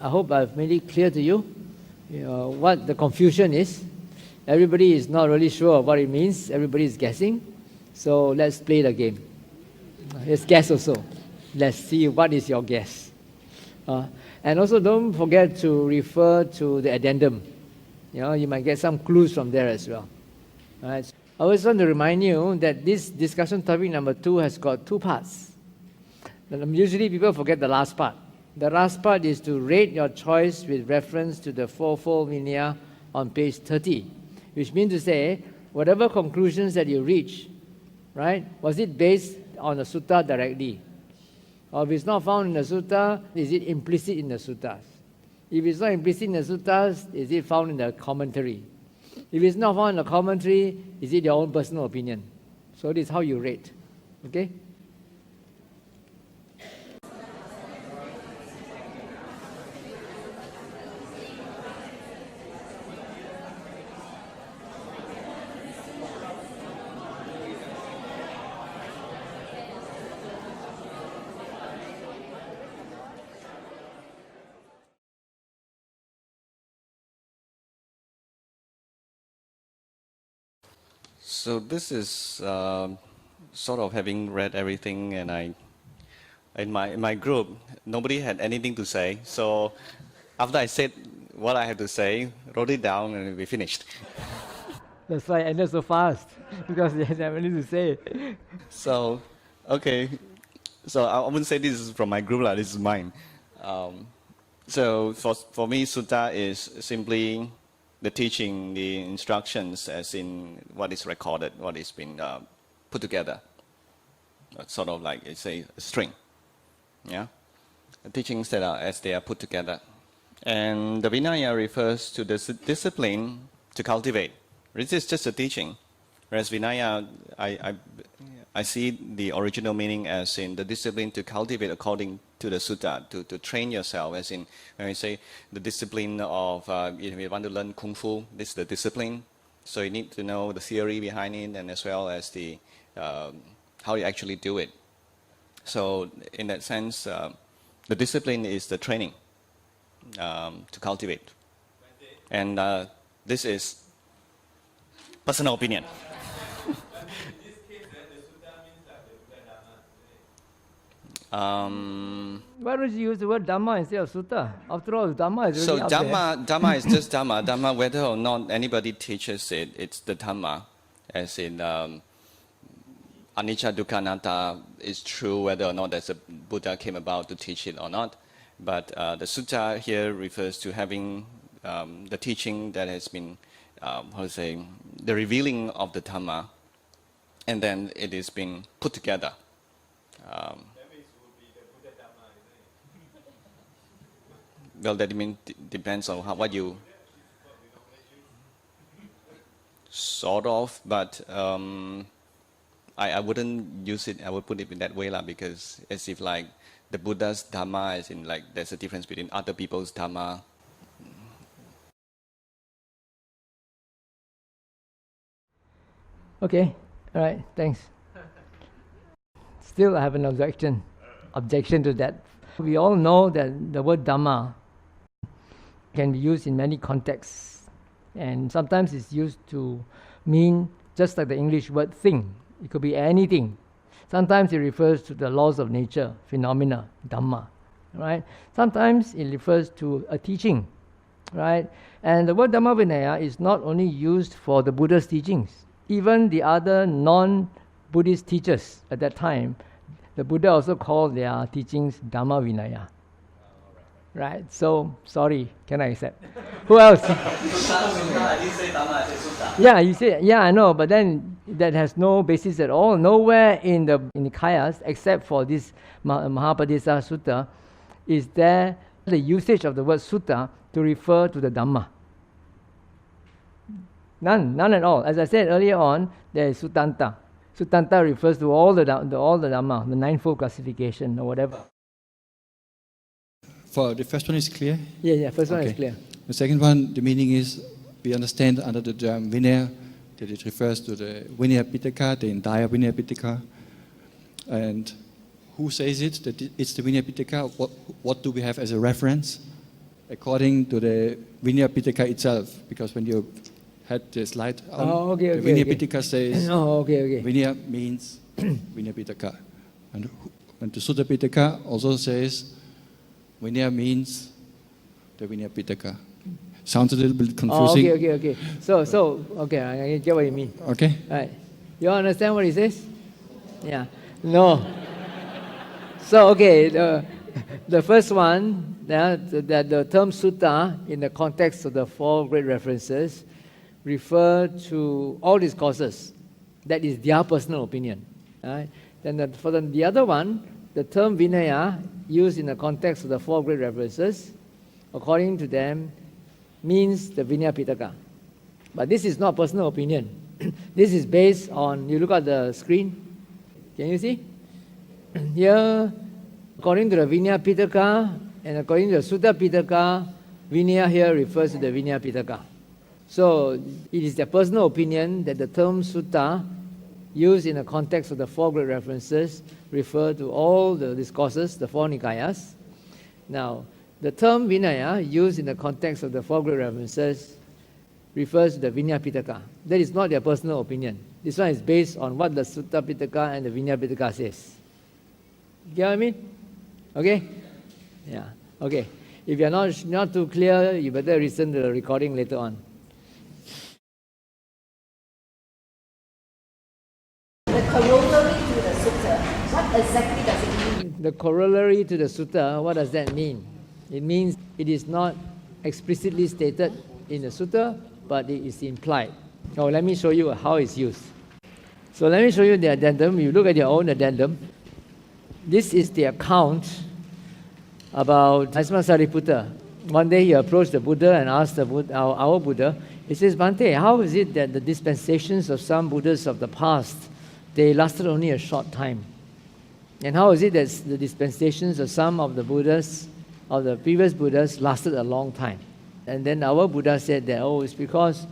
I hope I've made it clear to you, what the confusion is. Everybody is not really sure of what it means. Everybody is guessing. So let's play the game. Let's guess also. Let's see what is your guess. And also don't forget to refer to the addendum. You might get some clues from there as well. All right. I always want to remind you that this discussion topic number 2 has got 2 parts. Usually people forget the last part. The last part is to rate your choice with reference to the fourfold vinaya on page 30, which means to say, whatever conclusions that you reach, right, was it based on the sutta directly? Or if it's not found in the sutta, is it implicit in the suttas? If it's not implicit in the suttas, is it found in the commentary? If it's not found in the commentary, is it your own personal opinion? So this is how you rate. Okay? So this is sort of having read everything, and in my group, nobody had anything to say. So after I said what I had to say, wrote it down, and we finished. That's why I ended so fast, because they had nothing to say. So, okay. So I wouldn't say this is from my group, this is mine. So for me, sutta is simply the teaching, the instructions, as in what is recorded, what is been put together. Sort of like it's a string, yeah. The teachings that are as they are put together, and the Vinaya refers to the discipline to cultivate. This is just a teaching, whereas Vinaya, I see the original meaning as in the discipline to cultivate according to the sutta, to train yourself, as in when we say the discipline of, if you want to learn Kung Fu, this is the discipline. So you need to know the theory behind it, and as well as the how you actually do it. So in that sense, the discipline is the training to cultivate. And this is personal opinion. Why don't you use the word Dhamma instead of Sutta? After all, Dhamma is So already Dhamma is just Dhamma. Dhamma, whether or not anybody teaches it, it's the Dhamma. As in Anicca, Dukkha, Anatta is true whether or not there's a Buddha came about to teach it or not. But the Sutta here refers to having the teaching that has been, the revealing of the Dhamma, and then it is being put together. Well, that depends on what you sort of, but I wouldn't use it. I would put it in that way, because as if like the Buddha's Dhamma, as in like there's a difference between other people's Dhamma. Okay, all right, thanks. Still, I have an objection to that. We all know that the word Dhamma can be used in many contexts, and sometimes it's used to mean just like the English word thing. It could be anything. Sometimes it refers to the laws of nature, phenomena, Dhamma, right? Sometimes it refers to a teaching, right? And the word Dhamma Vinaya is not only used for the Buddha's teachings. Even the other non-Buddhist teachers at that time, the Buddha also called their teachings Dhamma Vinaya. Right? So, sorry, can I accept? Who else? I didn't say Dhamma, I said Sutta. Yeah, you say, yeah, I know, but then that has no basis at all. Nowhere in the Nikayas, except for this Mahapadesa Sutta, is there the usage of the word Sutta to refer to the Dhamma. None at all. As I said earlier on, there is Suttanta. Suttanta refers to all the Dhamma, the ninefold classification or whatever. For the first one is clear? Yeah, first one is clear. The second one, the meaning is, we understand under the term Vinaya, that it refers to the Vinaya Pitaka, the entire Vinaya Pitaka. And who says it, that it's the Vinaya Pitaka? What do we have as a reference? according to the Vinaya Pitaka itself, because when you had the slide, the Vinaya Pitaka says Vinaya means Vinaya Pitaka. And the Sutta Pitaka also says Vinaya means the Vinaya Pitaka. Sounds a little bit confusing. Okay. So, I get what you mean. Okay. Right. You understand what he says? Yeah. No. So, okay, the first one, that the term sutta in the context of the four great references refer to all discourses. That is their personal opinion. Right? Then for the other one, the term Vinaya used in the context of the four great references, according to them, means the Vinaya Pitaka. But this is not personal opinion. This is based on, you look at the screen, can you see? Here, according to the Vinaya Pitaka and according to the Sutta Pitaka, Vinaya here refers to the Vinaya Pitaka. So it is their personal opinion that the term Sutta, used in the context of the four great references, refer to all the discourses, the four Nikayas. Now, the term Vinaya, used in the context of the four great references, refers to the Vinaya Pitaka. That is not their personal opinion. This one is based on what the Sutta Pitaka and the Vinaya Pitaka says. You get what I mean? Okay? Yeah. Okay. If you're not too clear, you better listen to the recording later on. The corollary to the sutta, what exactly does it mean? The corollary to the sutta, what does that mean? It means it is not explicitly stated in the sutta, but it is implied. Now let me show you how it's used. So let me show you the addendum. You look at your own addendum. This is the account about Asma Sariputta. One day he approached the Buddha and asked our Buddha, he says, Bhante, how is it that the dispensations of some Buddhas of the past, they lasted only a short time? And how is it that the dispensations of some of the Buddhas, of the previous Buddhas, lasted a long time? And then our Buddha said that, it's because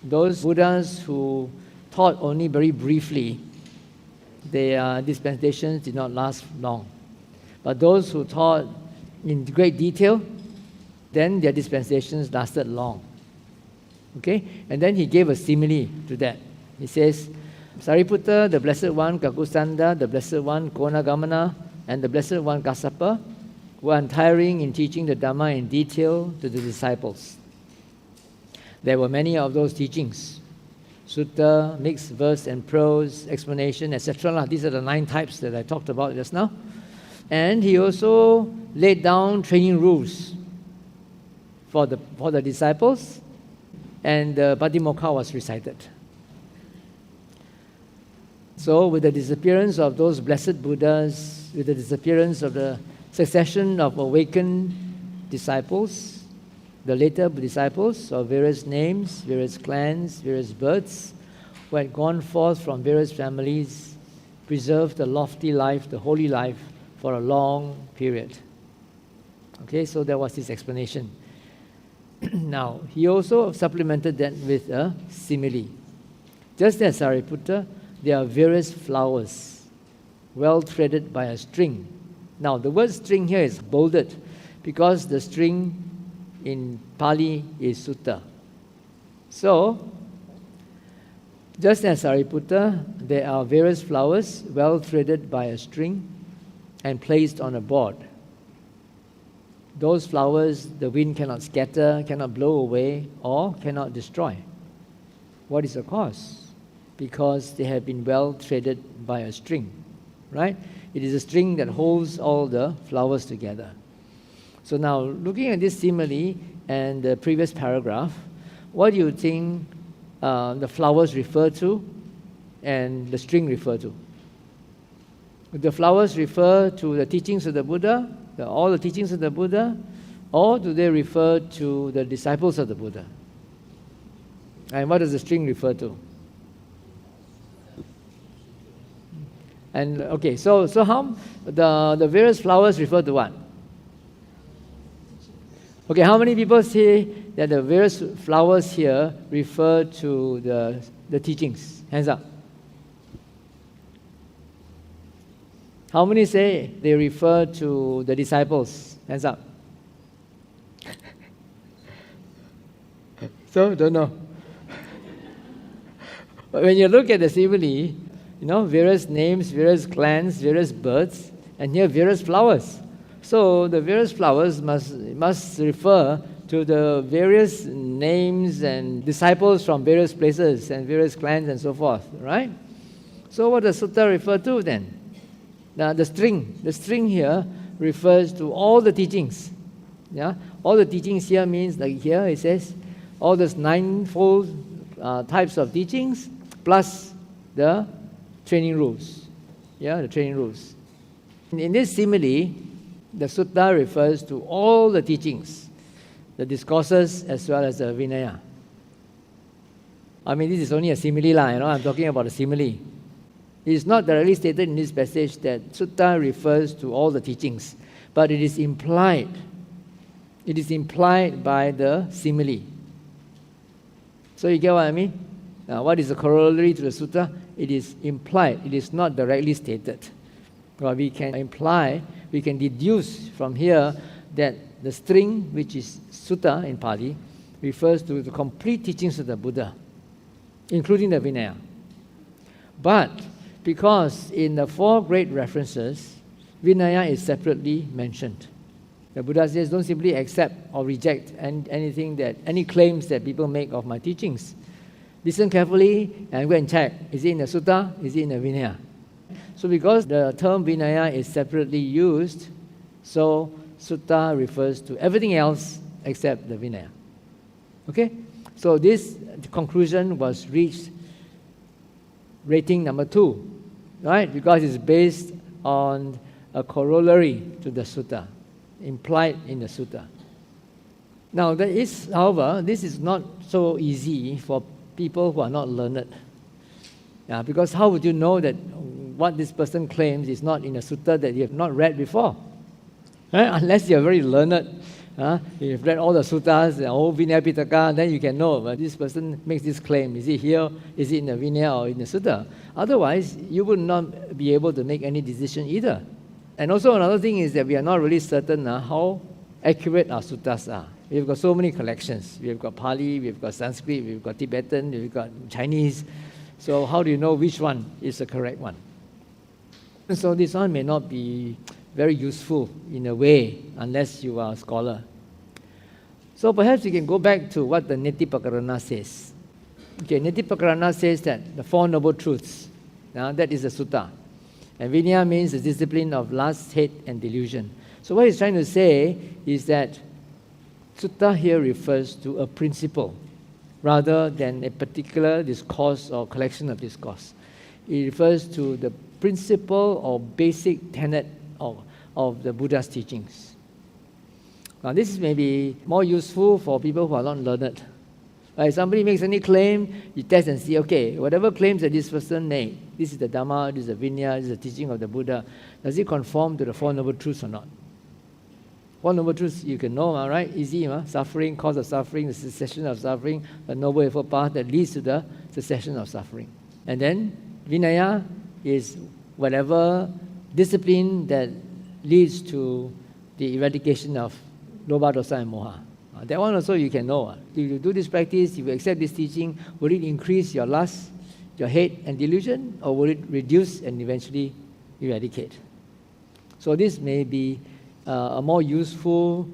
those Buddhas who taught only very briefly, their dispensations did not last long. But those who taught in great detail, then their dispensations lasted long. Okay? And then he gave a simile to that. He says, Sariputta, the Blessed One, Kakusanda, the Blessed One, Konagamana, and the Blessed One, Kassapa, were untiring in teaching the Dhamma in detail to the disciples. There were many of those teachings. Sutta, mixed verse and prose, explanation, etc. These are the 9 types that I talked about just now. And he also laid down training rules for the disciples, and the Patimokkha was recited. So with the disappearance of those blessed Buddhas, with the disappearance of the succession of awakened disciples, the later disciples of various names, various clans, various births, who had gone forth from various families, preserved the lofty life, the holy life, for a long period. Okay, so that was his explanation. Now, he also supplemented that with a simile. Just as Sariputta, there are various flowers, well threaded by a string. Now, the word string here is bolded, because the string in Pali is sutta. So, just as Sariputta, there are various flowers well threaded by a string and placed on a board. Those flowers the wind cannot scatter, cannot blow away, or cannot destroy. What is the cause? Because they have been well threaded by a string, right? It is a string that holds all the flowers together. So now, looking at this simile and the previous paragraph, what do you think the flowers refer to and the string refer to? Would the flowers refer to the teachings of the Buddha, all the teachings of the Buddha, or do they refer to the disciples of the Buddha? And what does the string refer to? And okay, so how the various flowers refer to what? Okay, how many people say that the various flowers here refer to the teachings? Hands up. How many say they refer to the disciples? Hands up. So, don't know. But when you look at the simile, various names, various clans, various birds, and here various flowers. So the various flowers must refer to the various names and disciples from various places and various clans and so forth, right? So what does Sutta refer to then? Now the string here refers to all the teachings. Yeah, all the teachings here means, like here it says, all those ninefold types of teachings plus the training rules. Yeah, the training rules. In this simile, the Sutta refers to all the teachings, the discourses as well as the Vinaya. I mean, this is only a simile, I'm talking about a simile. It is not directly stated in this passage that Sutta refers to all the teachings, but it is implied. It is implied by the simile. So you get what I mean? What is the corollary to the Sutta? It is implied. It is not directly stated. Well, we can imply, we can deduce from here that the string, which is Sutta in Pali, refers to the complete teachings of the Buddha, including the Vinaya. But because in the four great references, Vinaya is separately mentioned. The Buddha says, don't simply accept or reject any claims that people make of my teachings. Listen carefully and go and check. Is it in the Sutta? Is it in the Vinaya? So because the term Vinaya is separately used, so Sutta refers to everything else except the Vinaya. Okay? So this conclusion was reached rating number 2, right? Because it's based on a corollary to the Sutta, implied in the Sutta. Now, however, this is not so easy for people who are not learned. Yeah, because how would you know that what this person claims is not in a Sutta that you have not read before? Right? Unless you are very learned. You've read all the Suttas, the whole Vinaya Pitaka, then you can know, but this person makes this claim. Is it here? Is it in the Vinaya or in the Sutta? Otherwise, you would not be able to make any decision either. And also another thing is that we are not really certain how accurate our Suttas are. We've got so many collections. We've got Pali, we've got Sanskrit, we've got Tibetan, we've got Chinese. So how do you know which one is the correct one? And so this one may not be very useful in a way unless you are a scholar. So perhaps we can go back to what the Netipakarana says. Okay, Netipakarana says that the Four Noble Truths, that is the Sutta. And Vinaya means the discipline of lust, hate, and delusion. So what he's trying to say is that Sutta here refers to a principle rather than a particular discourse or collection of discourse. It refers to the principle or basic tenet of the Buddha's teachings. Now this may be more useful for people who are not learned. If somebody makes any claim, you test and see, okay, whatever claims that this person made, this is the Dhamma, this is the Vinaya, this is the teaching of the Buddha, does it conform to the Four Noble Truths or not? Four Noble Truths you can know, right? Easy, suffering, cause of suffering, the cessation of suffering, the Noble Eightfold Path that leads to the cessation of suffering. And then Vinaya is whatever discipline that leads to the eradication of Lobha, Dosa and Moha. That one also you can know. If you do this practice, if you accept this teaching, will it increase your lust, your hate and delusion, or will it reduce and eventually eradicate? So this may be a more useful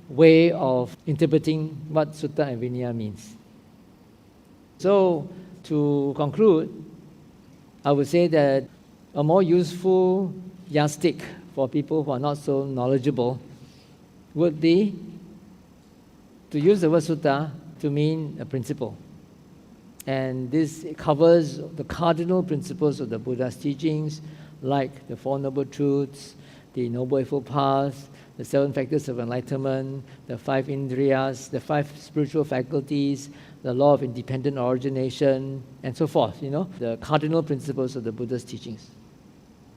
way of interpreting what Sutta and Vinaya means. So to conclude, I would say that a more useful yardstick for people who are not so knowledgeable would be to use the word Sutta to mean a principle. And this covers the cardinal principles of the Buddha's teachings, like the Four Noble Truths, the Noble Eightfold Paths, the 7 factors of enlightenment, the 5 indriyas, the 5 spiritual faculties, the law of independent origination, and so forth, the cardinal principles of the Buddha's teachings.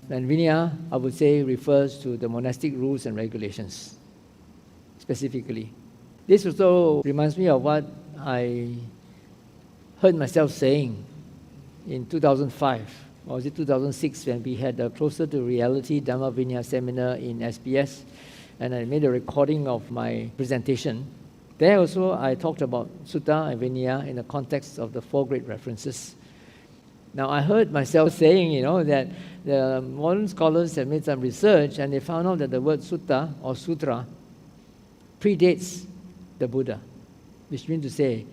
And Vinaya, I would say, refers to the monastic rules and regulations, specifically. This also reminds me of what I heard myself saying in 2005, or was it 2006, when we had a Closer to Reality Dhamma Vinaya seminar in SBS, and I made a recording of my presentation. There also I talked about Sutta and Vinaya in the context of the four great references. Now I heard myself saying, that the modern scholars have made some research and they found out that the word Sutta or Sutra predates the Buddha, which means to say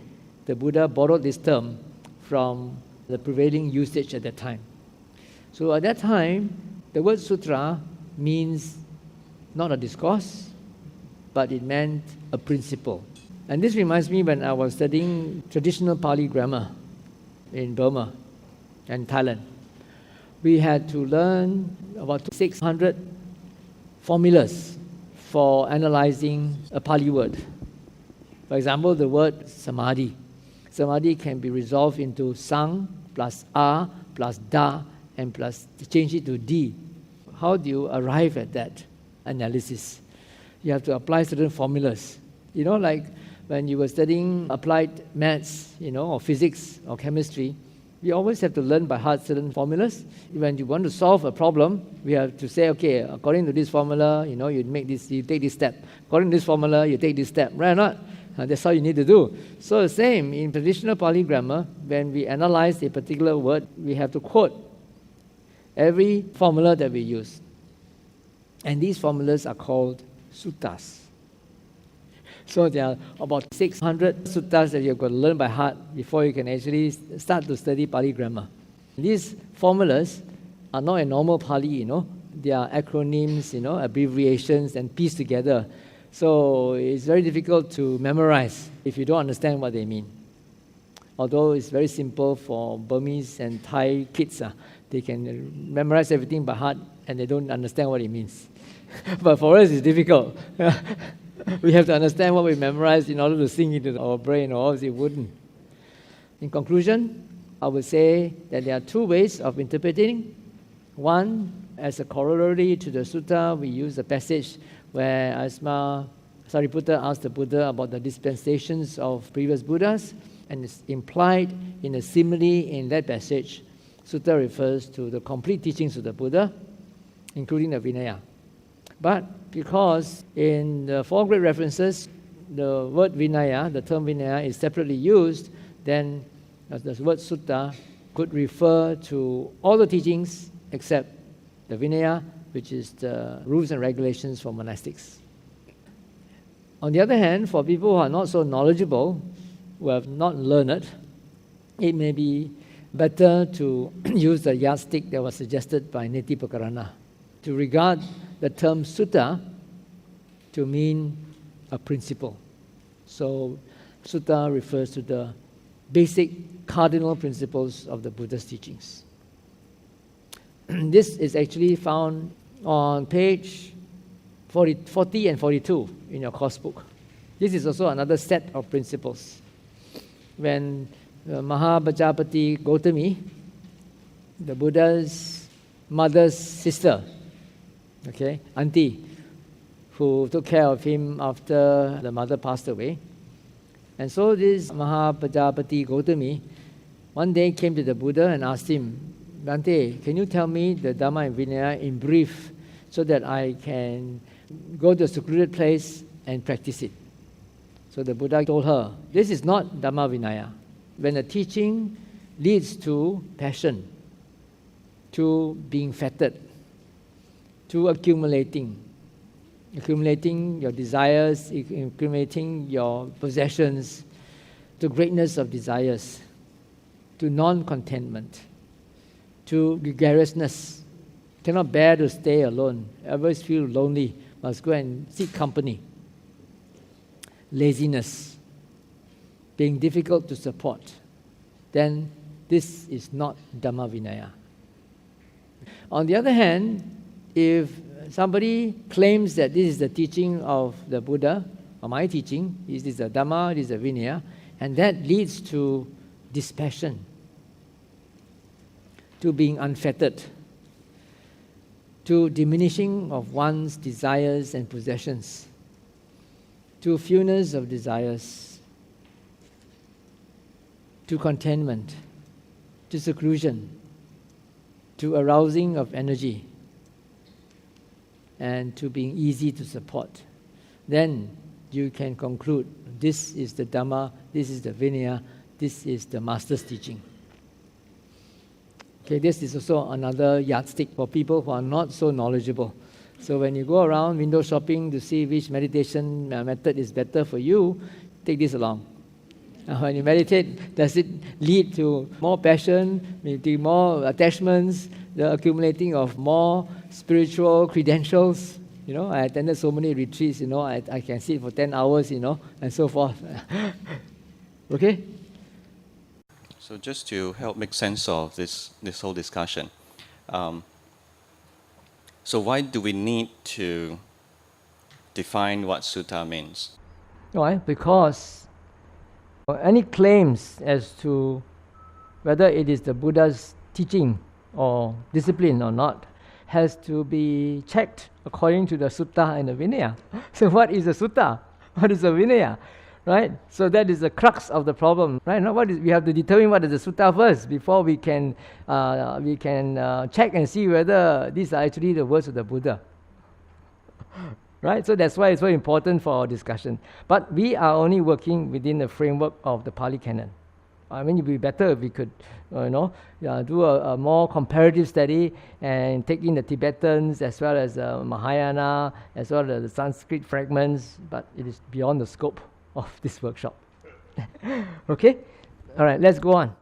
the Buddha borrowed this term from the prevailing usage at that time. So at that time, the word Sutra means not a discourse, but it meant a principle. And this reminds me when I was studying traditional Pali grammar in Burma and Thailand. We had to learn about 600 formulas for analyzing a Pali word. For example, the word samadhi. Samadhi can be resolved into sang plus a plus da and plus change it to d. How do you arrive at that analysis? You have to apply certain formulas. Like when you were studying applied maths, or physics or chemistry, we always have to learn by heart certain formulas. When you want to solve a problem, we have to say, okay, according to this formula, you take this step. According to this formula, you take this step. Right or not? That's all you need to do. So the same, in traditional Pali grammar, when we analyze a particular word, we have to quote every formula that we use. And these formulas are called suttas. So there are about 600 suttas that you've got to learn by heart before you can actually start to study Pali grammar. These formulas are not a normal Pali, They are acronyms, abbreviations and pieced together. So it's very difficult to memorize if you don't understand what they mean. Although it's very simple for Burmese and Thai kids. They can memorize everything by heart and they don't understand what it means. But for us, it's difficult. We have to understand what we memorize in order to sink into our brain, or else it wouldn't. In conclusion, I would say that there are two ways of interpreting. One, as a corollary to the sutta, we use a passage where Asma Sariputta asked the Buddha about the dispensations of previous Buddhas, and it's implied in a simile in that passage. Sutta refers to the complete teachings of the Buddha, including the Vinaya. But because in the four great references, the word Vinaya, the term Vinaya, is separately used, then the word Sutta could refer to all the teachings except the Vinaya, which is the rules and regulations for monastics. On the other hand, for people who are not so knowledgeable, who have not learned, it may be better to use the yardstick that was suggested by Neti Pakarana, to regard the term sutta to mean a principle. So sutta refers to the basic cardinal principles of the Buddha's teachings. This is actually found on page 40 and 42 in your course book. This is also another set of principles. When Mahabhajapati Gautami, the Buddha's mother's sister, auntie, who took care of him after the mother passed away. And so this Mahabhajapati Gautami one day came to the Buddha and asked him, Bhante, can you tell me the Dhamma and Vinaya in brief so that I can go to a secluded place and practice it? So the Buddha told her, this is not Dhamma Vinaya. When the teaching leads to passion, to being fettered, to accumulating your desires, accumulating your possessions, to greatness of desires, to non-contentment, to gregariousness, cannot bear to stay alone, always feel lonely, must go and seek company, laziness, being difficult to support, then this is not Dhamma Vinaya. On the other hand, if somebody claims that this is the teaching of the Buddha, or my teaching, this is the Dhamma, this is the Vinaya, and that leads to dispassion, to being unfettered, to diminishing of one's desires and possessions, to fewness of desires, to contentment, to seclusion, to arousing of energy, and to being easy to support, then you can conclude This is the Dhamma, this is the Vinaya, this is the Master's teaching. Okay, this is also another yardstick for people who are not so knowledgeable. So when you go around window shopping to see which meditation method is better for you, take this along. When you meditate, does it lead to more passion, maybe more attachments, the accumulating of more spiritual credentials? You know, I attended so many retreats, you know, I can sit for 10 hours, you know, and so forth. Okay? So just to help make sense of this whole discussion, so why do we need to define what sutta means? Why? Because any claims as to whether it is the Buddha's teaching or discipline or not has to be checked according to the Sutta and the Vinaya. So what is a Sutta? What is a Vinaya? Right? So that is the crux of the problem. Right? Now we have to determine what is the Sutta first before we can check and see whether these are actually the words of the Buddha. Right? So that's why it's very important for our discussion. But we are only working within the framework of the Pali Canon. I mean, it would be better if we could, do a more comparative study and take in the Tibetans as well as Mahayana, as well as the Sanskrit fragments, but it is beyond the scope of this workshop. Okay? All right, let's go on.